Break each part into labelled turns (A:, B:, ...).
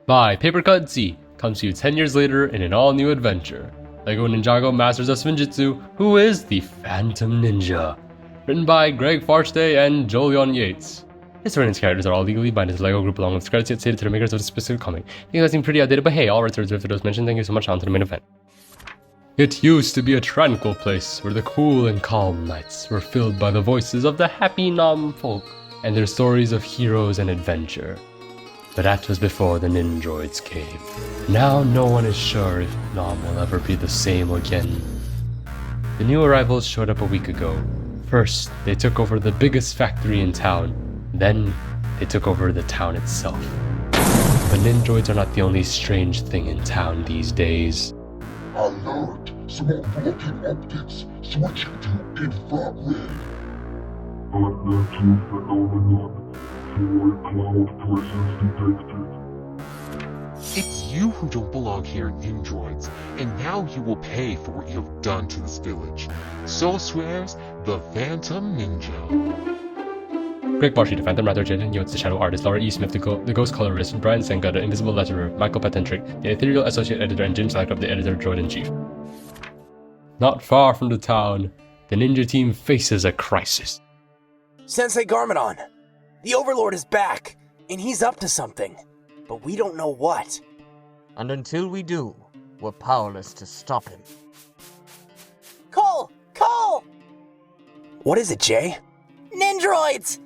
A: by Papercut Z comes to you 10 years later in an all-new adventure. Lego Ninjago Masters of Spinjitzu, who is the Phantom Ninja. Written by Greg Farstey and Jolion Yates. His surrounding characters are all legally bound to the Lego group along with credits yet stated to the makers of the specific comic. Things that seem pretty outdated, but hey, all rights are reserved for those mentioned. Thank you so much. On to the main event. It used to be a tranquil place where the cool and calm nights were filled by the voices of the happy Nom folk and their stories of heroes and adventure. But that was before the Nindroids came. Now no one is sure if Nom will ever be the same again. The new arrivals showed up a week ago. First, they took over the biggest factory in town. Then, they took over the town itself. But Nindroids are not the only strange thing in town these days.
B: Alert! Formulating optics, switching to infrared. Unknown phenomenon. Fluid cloud presence detected.
C: It's you who don't belong here, Nindroids, and now you will pay for what you have done to this village. So swears the Phantom Ninja.
A: Greg Barshi, the Phantom Writer, Jaden Yates, the Shadow Artist, Laura E. Smith, the Ghost Colorist, Brian Senga, the Invisible Letterer, Michael Patentrick, the Ethereal Associate Editor, and Jim Slackrup, the Editor-Droid-in-Chief. Not far from the town, the ninja team faces a crisis.
D: Sensei Garmadon, the Overlord is back, and he's up to something, but we don't know what.
E: And until we do, we're powerless to stop him.
D: Cole! Cole! What is it, Jay? Nindroids!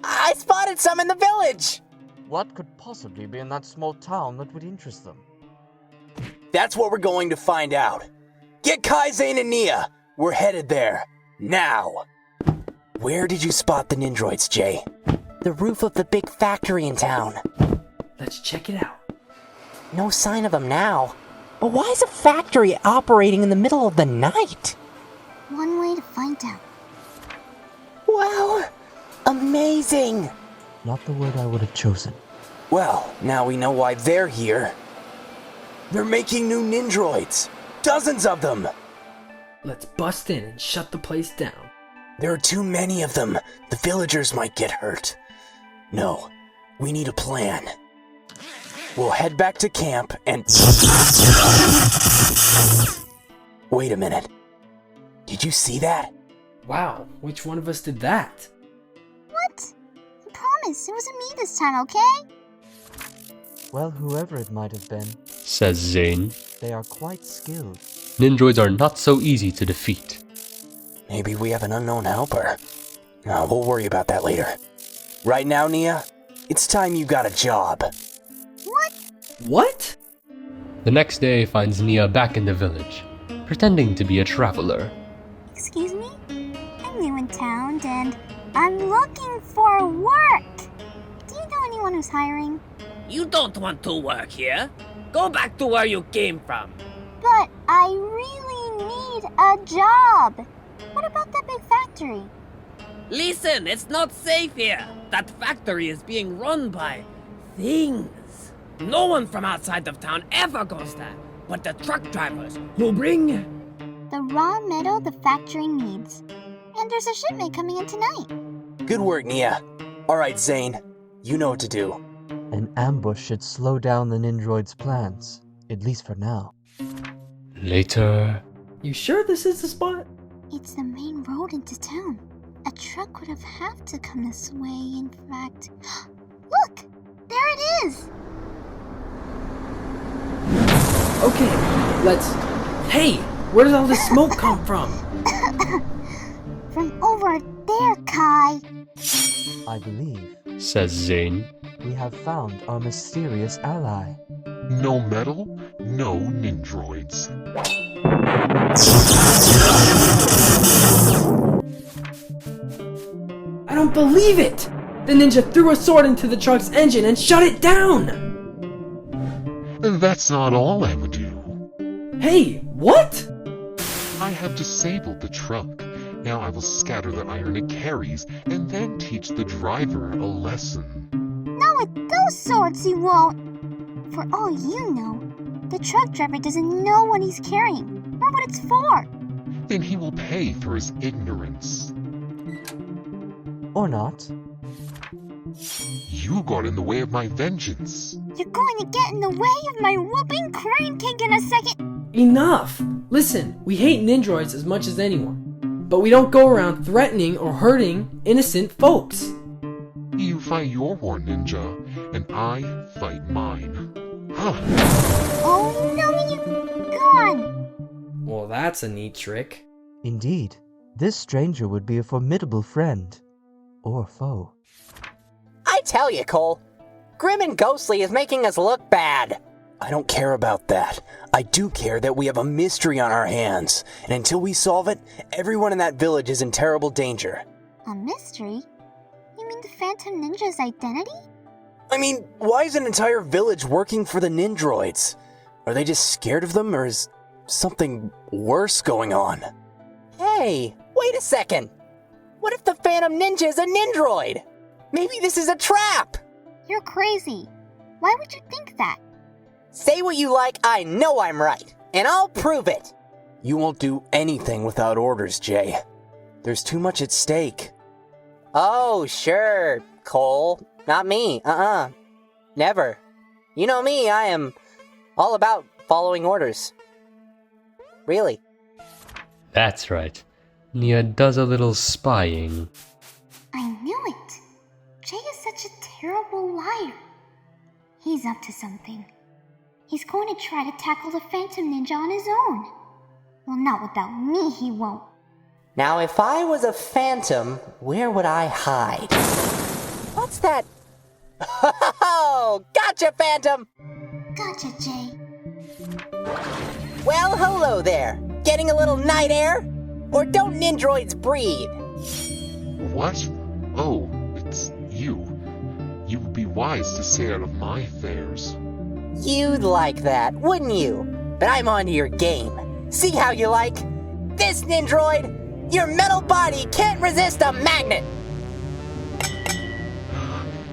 D: I spotted some in the village!
E: What could possibly be in that small town that would interest them?
D: That's what we're going to find out. Get Kai, Zane, and Nia. We're headed there. Now. Where did you spot the Nindroids, Jay? The roof of the big factory in town.
F: Let's check it out.
D: No sign of them now. But why is a factory operating in the middle of the night?
G: One way to find out.
D: Wow! Amazing!
E: Not the word I would have chosen.
D: Well, now we know why they're here. They're making new Nindroids. Dozens of them!
F: Let's bust in and shut the place down.
D: There are too many of them. The villagers might get hurt. No, we need a plan. We'll head back to camp and... Wait a minute. Did you see that?
F: Wow, which one of us did that?
G: What? I promise, it wasn't me this time, okay?
E: Well, whoever it might have been,
A: Says Zane.
E: they are quite skilled.
A: Nindroids are not so easy to defeat.
D: Maybe we have an unknown helper. No, we'll worry about that later. Right now, Nia, it's time you got a job.
G: What?
F: What?
A: The next day finds Nia back in the village, pretending to be a traveler.
G: Excuse me? I'm new in town and I'm looking for work. Do you know anyone who's hiring?
H: You don't want to work here. Go back to where you came from.
G: But I really need a job. What about that big factory?
H: Listen, it's not safe here. That factory is being run by things. No one from outside of town ever goes there, but the truck drivers who bring
G: The raw metal the factory needs. And there's a shipment coming in tonight.
D: Good work, Nia. Alright, Zane. You know what to do.
E: An ambush should slow down the Nindroid's plans, at least for now.
A: Later.
F: You sure this is the spot?
G: It's the main road into town. A truck would have to come this way, in fact. Look! There it is!
F: Okay, let's... Hey! Where does all this smoke come from?
G: From over there, Kai.
E: I believe
A: Says Zane.
E: we have found our mysterious ally.
C: No metal, no Nindroids.
F: I don't believe it! The ninja threw a sword into the truck's engine and shut it down!
C: And that's not all I would do.
F: Hey, what?
C: I have disabled the truck. Now I will scatter the iron it carries and then teach the driver a lesson.
G: Not with those swords, he won't. For all you know, the truck driver doesn't know what he's carrying or what it's for.
C: Then he will pay for his ignorance.
E: Or not.
C: You got in the way of my vengeance.
G: You're going to get in the way of my whooping crane cake in a second.
F: Enough! Listen, we hate Nindroids as much as anyone, but we don't go around threatening or hurting innocent folks.
C: You fight your war, Ninja, and I fight mine. Huh.
G: Oh no, you gone!
F: Well, that's a neat trick.
E: Indeed, this stranger would be a formidable friend. Or foe.
D: I tell you, Cole, Grim and Ghostly is making us look bad. I don't care about that. I do care that we have a mystery on our hands, and until we solve it, everyone in that village is in terrible danger.
G: A mystery? You mean the Phantom Ninja's identity?
D: I mean, why is an entire village working for the Nindroids? Are they just scared of them, or is something worse going on? Hey, wait a second! What if the Phantom Ninja is a Nindroid? Maybe this is a trap!
G: You're crazy. Why would you think that?
D: Say what you like, I know I'm right, and I'll prove it! You won't do anything without orders, Jay. There's too much at stake. Oh, sure, Cole. Not me, Never. You know me, I am all about following orders. Really.
A: That's right. Nia does a little spying.
G: I knew it. Jay is such a terrible liar. He's up to something. He's going to try to tackle the Phantom Ninja on his own. Well, not without me, he won't.
D: Now, if I was a phantom, where would I hide? What's that? Oh, gotcha, Phantom!
G: Gotcha, Jay.
D: Well, hello there. Getting a little night air? Or don't Nindroids breathe?
C: What? Oh, it's you. You would be wise to stay out of my affairs.
D: You'd like that, wouldn't you? But I'm onto your game. See how you like? This Nindroid, your metal body can't resist a magnet!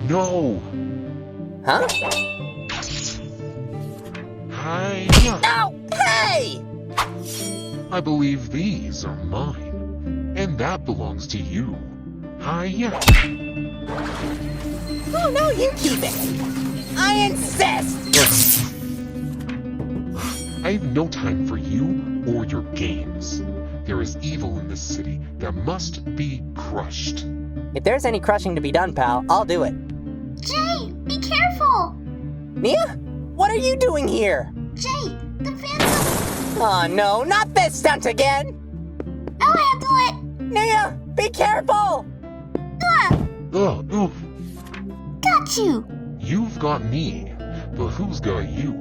C: No!
D: Huh?
C: Hi.
D: No! Hey!
C: I believe these are mine, and that belongs to you. Hiya.
D: Oh, no, you keep it! I insist!
C: I have no time for you or your games. There is evil in this city that must be crushed.
D: If there's any crushing to be done, pal, I'll do it.
G: Jay, be careful!
D: Nia? What are you doing here?
G: Jay, the Phantom...
D: Oh no, not this stunt again!
G: I'll handle it!
D: Nia, be careful!
C: Oof.
G: Got you!
C: You've got me, but who's got you?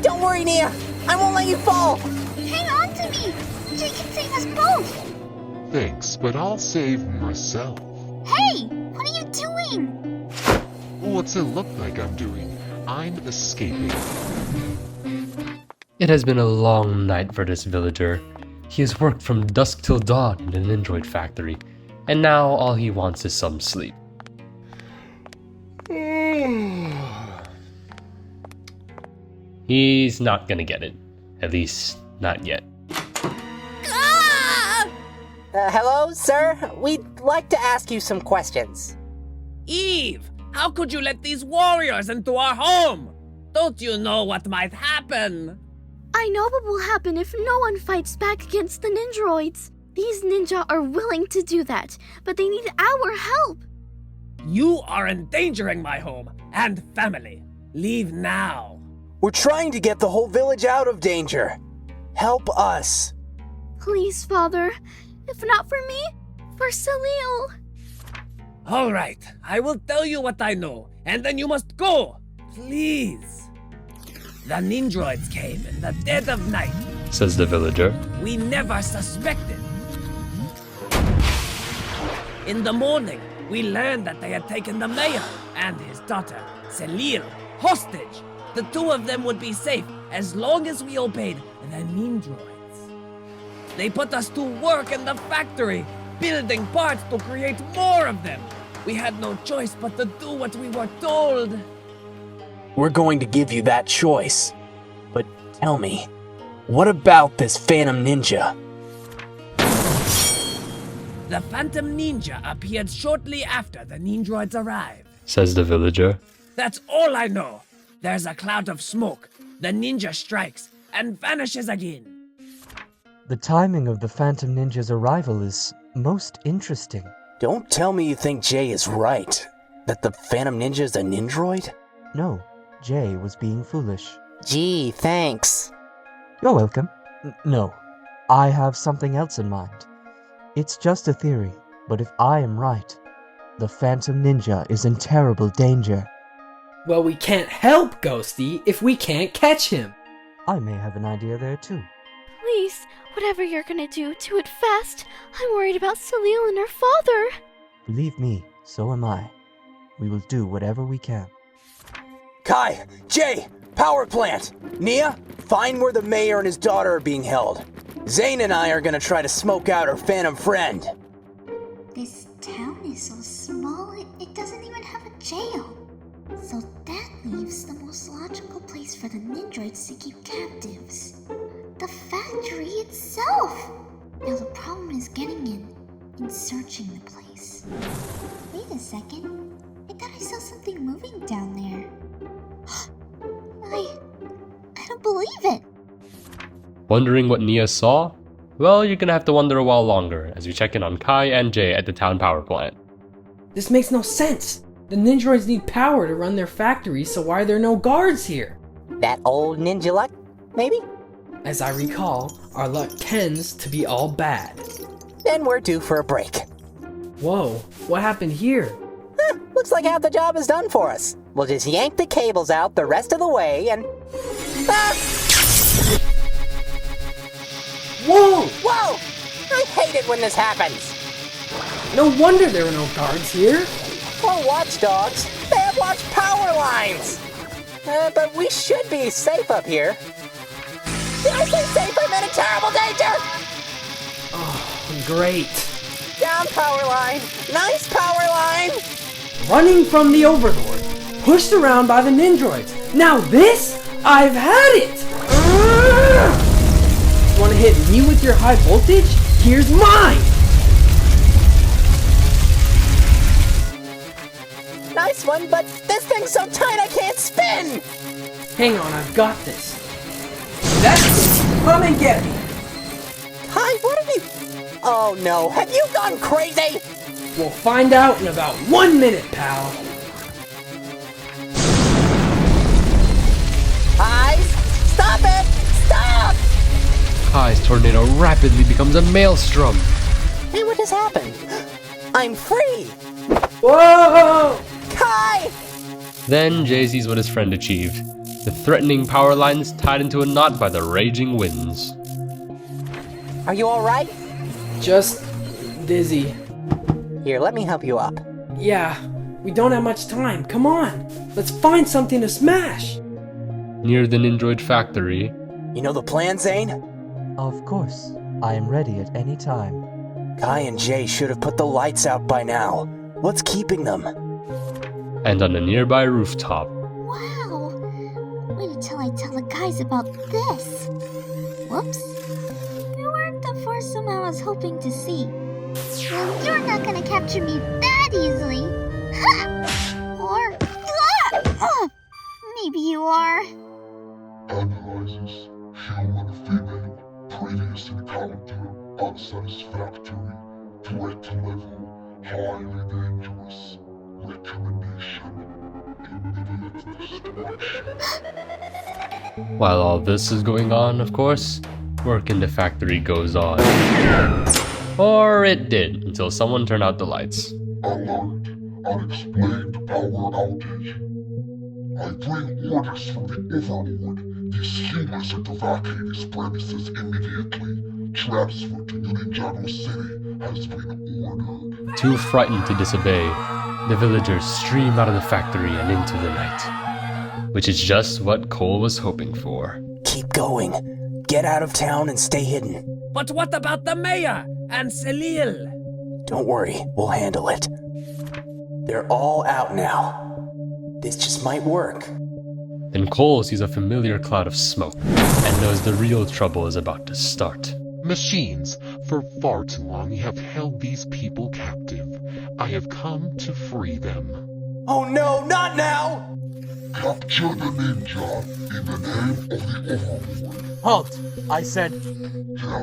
D: Don't worry, Nia. I won't let you fall.
G: Hang on to me! Jay can save us both!
C: Thanks, but I'll save myself.
G: Hey! What are you doing?
C: What's it look like I'm doing? I'm escaping.
A: It has been a long night for this villager. He has worked from dusk till dawn in an Nindroid factory, and now all he wants is some sleep. He's not gonna get it. At least, not yet.
D: Hello, sir? We'd like to ask you some questions.
H: Eve, how could you let these warriors into our home? Don't you know what might happen?
I: I know what will happen if no one fights back against the Nindroids. These ninja are willing to do that, but they need our help.
H: You are endangering my home and family. Leave now.
D: We're trying to get the whole village out of danger. Help us.
I: Please, Father. If not for me, for Salil.
H: All right, I will tell you what I know, and then you must go. Please. The Nindroids came in the dead of night.
A: Says the villager.
H: We never suspected. In the morning, we learned that they had taken the mayor and his daughter, Salil, hostage. The two of them would be safe as long as we obeyed the Nindroids. They put us to work in the factory, building parts to create more of them. We had no choice but to do what we were told.
D: We're going to give you that choice. But tell me, what about this Phantom Ninja?
H: The Phantom Ninja appeared shortly after the Nindroids arrived.
A: says the villager.
H: That's all I know. There's a cloud of smoke. The ninja strikes and vanishes again.
E: The timing of the Phantom Ninja's arrival is most interesting.
D: Don't tell me you think Jay is right. That the Phantom Ninja is a Nindroid?
E: No, Jay was being foolish.
D: Gee, thanks.
E: You're welcome. No, I have something else in mind. It's just a theory, but if I am right, the Phantom Ninja is in terrible danger.
F: Well, we can't help Ghosty if we can't catch him.
E: I may have an idea there too.
I: Please, whatever you're gonna do it fast. I'm worried about Salil and her father.
E: Believe me, so am I. We will do whatever we can.
D: Kai, Jay, power plant. Nia, find where the mayor and his daughter are being held. Zane and I are gonna try to smoke out our phantom friend.
G: This town is so small, it doesn't even have a jail. So that leaves the most logical place for the Nindroids to keep captives. The factory itself! Now the problem is getting in and searching the place. Wait a second. I thought I saw something moving down there. I don't believe it.
A: Wondering what Nia saw? Well, you're gonna have to wonder a while longer as we check in on Kai and Jay at the town power plant.
F: This makes no sense. The Nindroids need power to run their factories, so why are there no guards here?
D: That old ninja luck, maybe?
F: As I recall, our luck tends to be all bad.
D: Then we're due for a break.
F: Whoa, what happened here?
D: Looks like half the job is done for us. We'll just yank the cables out the rest of the way and... Ah!
F: Whoa!
D: Whoa! I hate it when this happens.
F: No wonder there were no guards here.
D: Or watchdogs. They have large power lines. But we should be safe up here. Did I say safe? I'm in a terrible danger!
F: Oh, great.
D: Down power line. Nice power line.
F: Running from the Overlord. Pushed around by the Nindroids. Now this? I've had it! Want to hit me with your high voltage? Here's mine!
D: Nice one, but this thing's so tight I can't spin!
F: Hang on, I've got this. That's it! Come and get me!
D: Hi, what have you... Oh no, have you gone crazy?
F: We'll find out in about 1 minute, pal.
D: Hi! Stop it! Stop!
A: Kai's tornado rapidly becomes a maelstrom.
D: Hey, what just happened? I'm free!
F: Whoa!
D: Kai!
A: Then Jay sees what his friend achieved. The threatening power lines tied into a knot by the raging winds.
D: Are you alright?
F: Just dizzy.
D: Here, let me help you up.
F: Yeah, we don't have much time. Come on, let's find something to smash.
A: Near the Nindroid factory,
D: You know the plan, Zane?
E: Of course, I am ready at any time.
D: Kai and Jay should have put the lights out by now. What's keeping them?
A: and on a nearby rooftop.
G: Wow! Wait until I tell the guys about this. Whoops. You weren't the first one I was hoping to see. Well, you're not gonna capture me that easily. Ha! Or... maybe you are.
B: Analyzes human-female previous encounter unsatisfactory. Threat level highly dangerous. Recommendation immediate destruction.
A: While all this is going on, of course, work in the factory goes on. Or it did, until someone turned out the lights.
B: Alert. Unexplained power outage. I bring orders from the Overlord. These humans are to vacate these premises immediately. Transfer to Ninjago City has been ordered.
A: Too frightened to disobey, the villagers stream out of the factory and into the night. Which is just what Cole was hoping for.
D: Keep going. Get out of town and stay hidden.
H: But what about the mayor and Salil?
D: Don't worry, we'll handle it. They're all out now. This just might work.
A: Then Cole sees a familiar cloud of smoke and knows the real trouble is about to start.
C: Machines, for far too long you have held these people captive. I have come to free them.
D: Oh no, not now!
B: Capture the ninja in the name of the Overlord.
E: Halt! I said,
B: Yeah.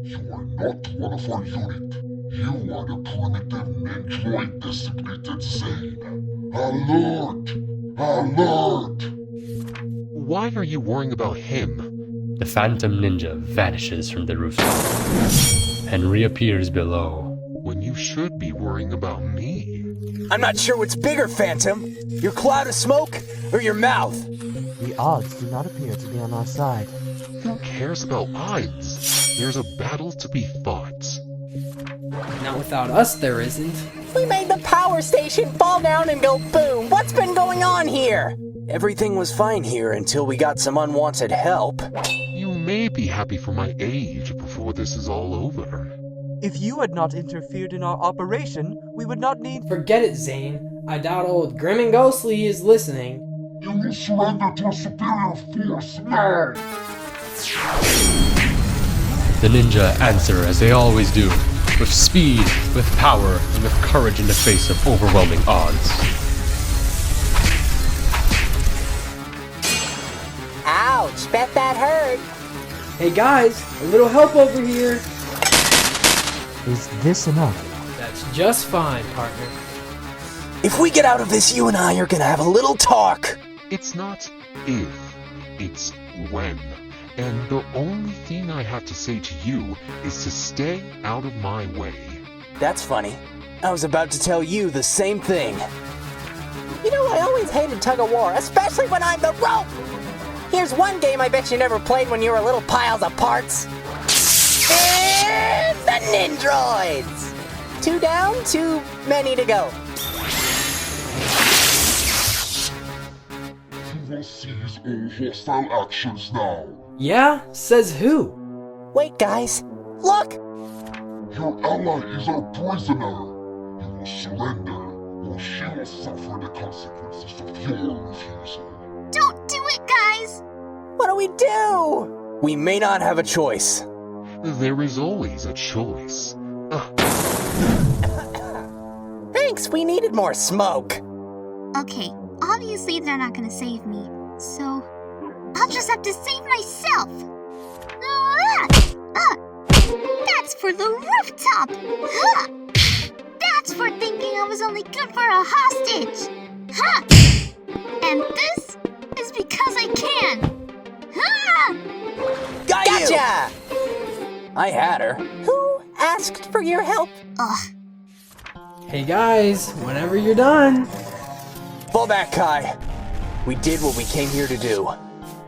B: You are not one of our unit. You are the primitive Nindroid designated Zane. Alert! Alert!
C: Why are you worrying about him?
A: The Phantom Ninja vanishes from the rooftop and reappears below.
C: When you should be worrying about me.
D: I'm not sure what's bigger, Phantom. Your cloud of smoke or your mouth?
E: the odds do not appear to be on our side.
C: Who cares about odds? There's a battle to be fought.
F: Not without us, there isn't.
D: We made the power station fall down and go boom. What's been going on here? Everything was fine here until we got some unwanted help.
C: You may be happy for my age before this is all over.
E: If you had not interfered in our operation, we would not need...
F: Forget it, Zane. I doubt old Grim and Ghostly is listening.
B: You will surrender to a superior force now!
A: The ninja answer as they always do, with speed, with power, and with courage in the face of overwhelming odds.
D: Ouch, bet that hurt.
F: Hey guys, a little help over here.
E: Is this enough?
F: That's just fine, partner.
D: If we get out of this, you and I are gonna have a little talk.
C: It's not if, it's when. And the only thing I have to say to you is to stay out of my way.
D: That's funny. I was about to tell you the same thing. You know, I always hated tug-of-war, especially when I'm the rope! Here's one game I bet you never played when you were little piles of parts. It's the Nindroids! 2 down, too many to go.
B: You will cease all hostile actions now.
F: Yeah? Says who?
D: Wait, guys. Look!
B: Your ally is our prisoner. You will surrender, or she will suffer the consequences of your refusal.
G: Don't do it, guys!
D: What do we do? We may not have a choice.
C: There is always a choice.
D: Thanks, we needed more smoke.
G: Okay, obviously they're not gonna save me, so I'll just have to save myself. That's for the rooftop. That's for thinking I was only good for a hostage. And this is because I can.
D: Gotcha! I had her. Who asked for your help?
G: Ugh.
F: Hey guys, whenever you're done.
D: Fall back, Kai. We did what we came here to do.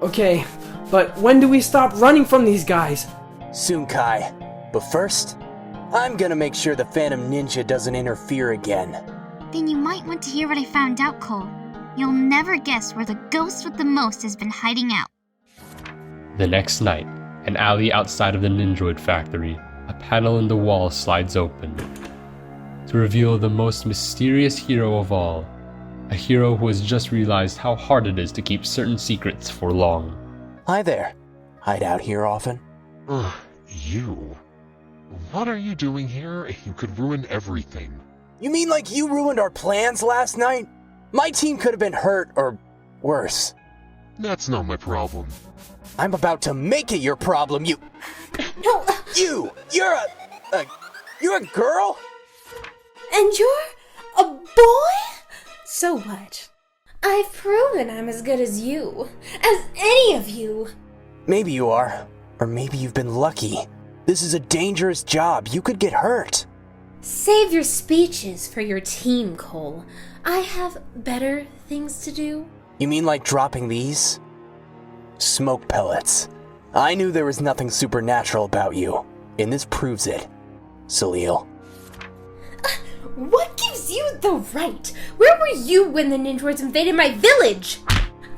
F: Okay, but when do we stop running from these guys?
D: Soon, Kai. But first, I'm gonna make sure the Phantom Ninja doesn't interfere again.
G: Then you might want to hear what I found out, Cole. You'll never guess where the ghost with the most has been hiding out.
A: The next night, an alley outside of the Nindroid factory, a panel in the wall slides open to reveal the most mysterious hero of all, a hero who has just realized how hard it is to keep certain secrets for long.
D: Hi there. Hide out here often?
C: Ugh, you. What are you doing here? You could ruin everything.
D: You mean like you ruined our plans last night? My team could have been hurt or worse.
C: That's not my problem.
D: I'm about to make it your problem, you...
I: No,
D: You're a girl?
J: And you're a boy? So what? I've proven I'm as good as you. As any of you.
D: Maybe you are. Or maybe you've been lucky. This is a dangerous job. You could get hurt.
J: Save your speeches for your team, Cole. I have better things to do.
D: You mean like dropping these? Smoke pellets. I knew there was nothing supernatural about you. And this proves it. Salil.
J: What gives you the right? Where were you when the Nindroids invaded my village?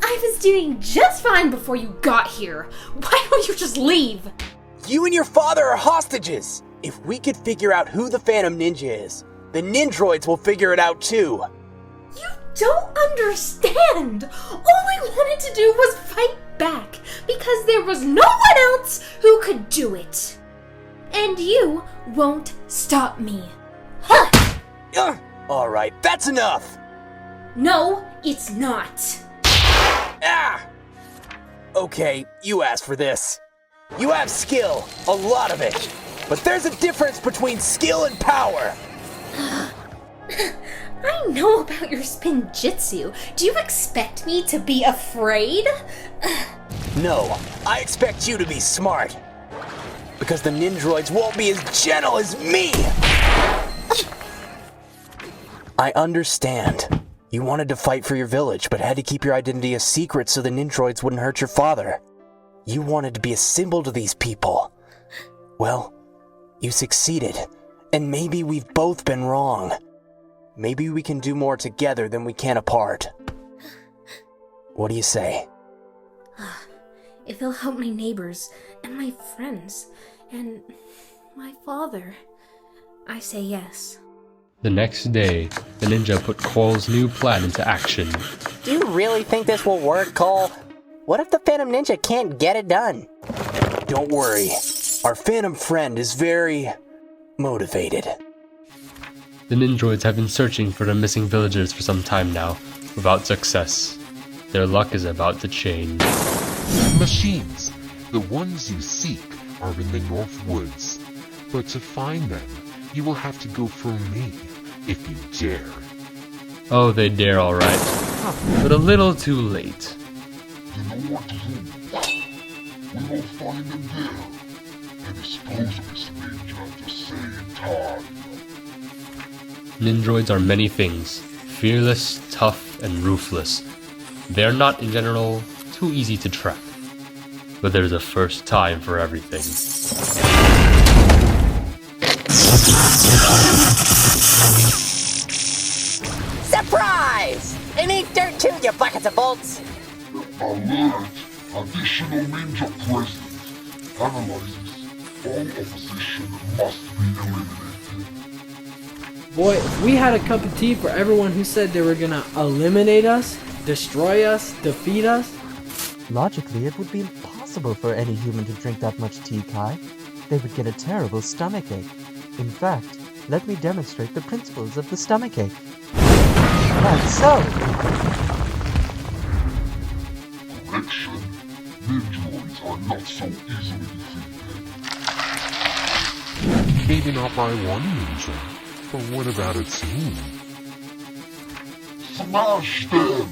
J: I was doing just fine before you got here. Why don't you just leave?
D: You and your father are hostages. If we could figure out who the Phantom Ninja is, the Nindroids will figure it out too.
J: You don't understand. All I wanted to do was fight back because there was no one else who could do it. And you won't stop me. Huh!
D: Alright, that's enough!
J: No, it's not.
D: Ah! Okay, you asked for this. You have skill, a lot of it. But there's a difference between skill and power.
J: I know about your Spinjitzu. Do you expect me to be afraid?
D: No, I expect you to be smart. Because the Nindroids won't be as gentle as me! I understand. You wanted to fight for your village, but had to keep your identity a secret so the Nindroids wouldn't hurt your father. You wanted to be a symbol to these people. Well, you succeeded, and maybe we've both been wrong. Maybe we can do more together than we can apart. What do you say?
J: If it'll help my neighbors, and my friends, and my father, I say yes.
A: The next day, the ninja put Cole's new plan into action.
D: Do you really think this will work, Cole? What if the Phantom Ninja can't get it done? Don't worry. Our Phantom friend is very motivated.
A: The Nindroids have been searching for the missing villagers for some time now, without success. Their luck is about to change.
C: Machines, the ones you seek, are in the North Woods. But to find them, you will have to go through me, if you dare.
A: Oh, they dare all right, but a little too late.
B: You know what to do. We will find them there, and dispose of this ninja at the same time.
A: Nindroids are many things, fearless, tough, and ruthless. They're not, in general, too easy to track. But there's a first time for everything.
D: Surprise! It ain't dirt too, you buckets of bolts!
B: Alert! Additional ninja present. Analyzes. All opposition must be eliminated.
F: Boy, if we had a cup of tea for everyone who said they were gonna eliminate us, destroy us, defeat us.
E: Logically, it would be impossible for any human to drink that much tea, Kai. They would get a terrible stomachache. In fact, let me demonstrate the principles of the stomachache. Like so!
B: Correction. Nindroids are not so easily defeated.
C: Maybe not by one ninja, but what about a team?
B: Smash them!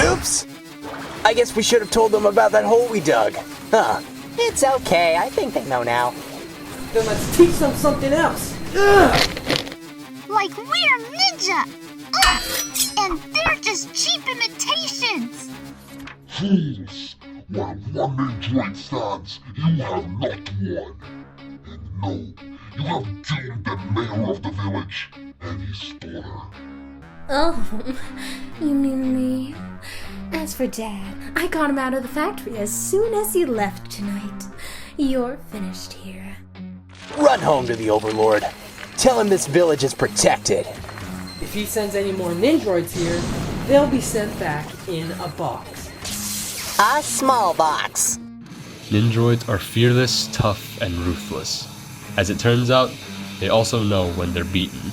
D: Oops! I guess we should have told them about that hole we dug. Huh. It's okay, I think they know now.
F: Then let's teach them something else. Ugh.
G: Like we're ninja! Ugh! And they're just cheap imitations!
B: Fools! While one Nindroid stands, you have not won. And no, you have doomed the mayor of the village and his daughter.
J: Oh, you mean me? As for Dad, I got him out of the factory as soon as he left tonight. You're finished here.
D: Run home to the Overlord. Tell him this village is protected.
F: If he sends any more Nindroids here, they'll be sent back in a box.
D: A small box.
A: Nindroids are fearless, tough, and ruthless. As it turns out, they also know when they're beaten.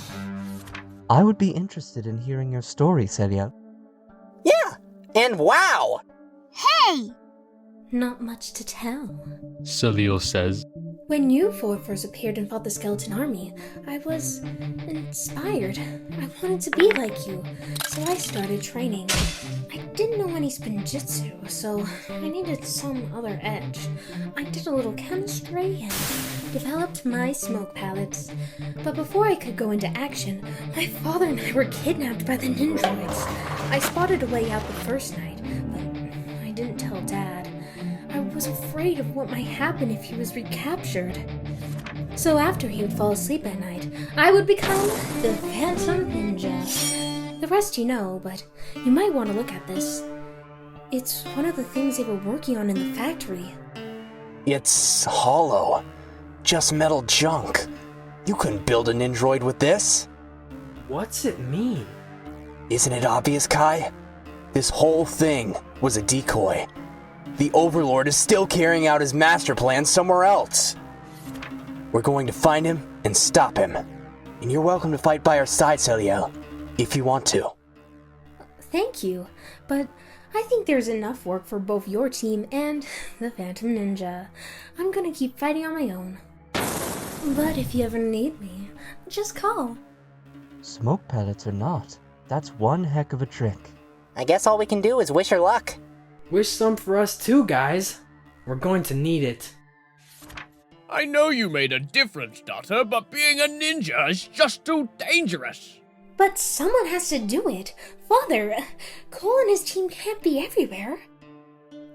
E: I would be interested in hearing your story, Celia.
D: Yeah, and wow!
G: Hey!
J: Not much to tell.
A: Salil says.
J: When you four first appeared and fought the skeleton army, I was inspired. I wanted to be like you, so I started training. I didn't know any Spinjitzu, so I needed some other edge. I did a little chemistry and developed my smoke palettes. But before I could go into action, my father and I were kidnapped by the Nindroids. I spotted a way out the first night, but I didn't tell Dad. I was afraid of what might happen if he was recaptured. So after he would fall asleep at night, I would become the Phantom Ninja. The rest you know, but you might want to look at this. It's one of the things they were working on in the factory.
D: It's hollow. Just metal junk. You couldn't build a Nindroid with this.
F: What's it mean?
D: Isn't it obvious, Kai? This whole thing was a decoy. The Overlord is still carrying out his master plan somewhere else. We're going to find him and stop him. And you're welcome to fight by our side, Celiel, if you want to.
J: Thank you, but I think there's enough work for both your team and the Phantom Ninja. I'm gonna keep fighting on my own. But if you ever need me, just call.
E: Smoke pellets or not, that's one heck of a trick.
D: I guess all we can do is wish her luck.
F: Wish some for us too, guys. We're going to need it.
K: I know you made a difference, daughter, but being a ninja is just too dangerous.
J: But someone has to do it. Father, Cole and his team can't be everywhere.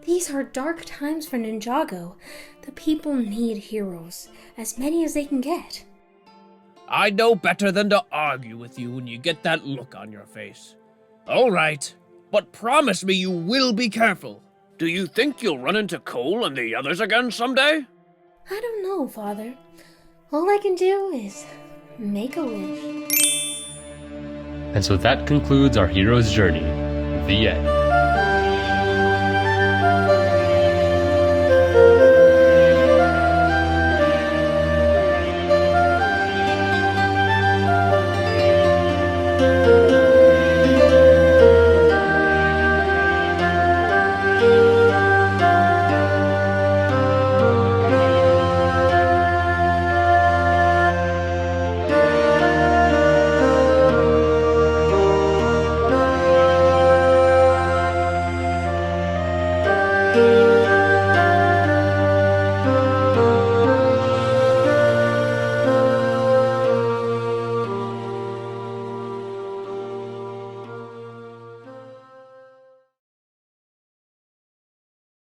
J: These are dark times for Ninjago. The people need heroes, as many as they can get.
K: I know better than to argue with you when you get that look on your face. All right, but promise me you will be careful. Do you think you'll run into Cole and the others again someday?
J: I don't know, Father. All I can do is make a wish.
A: And so that concludes our hero's journey. The end.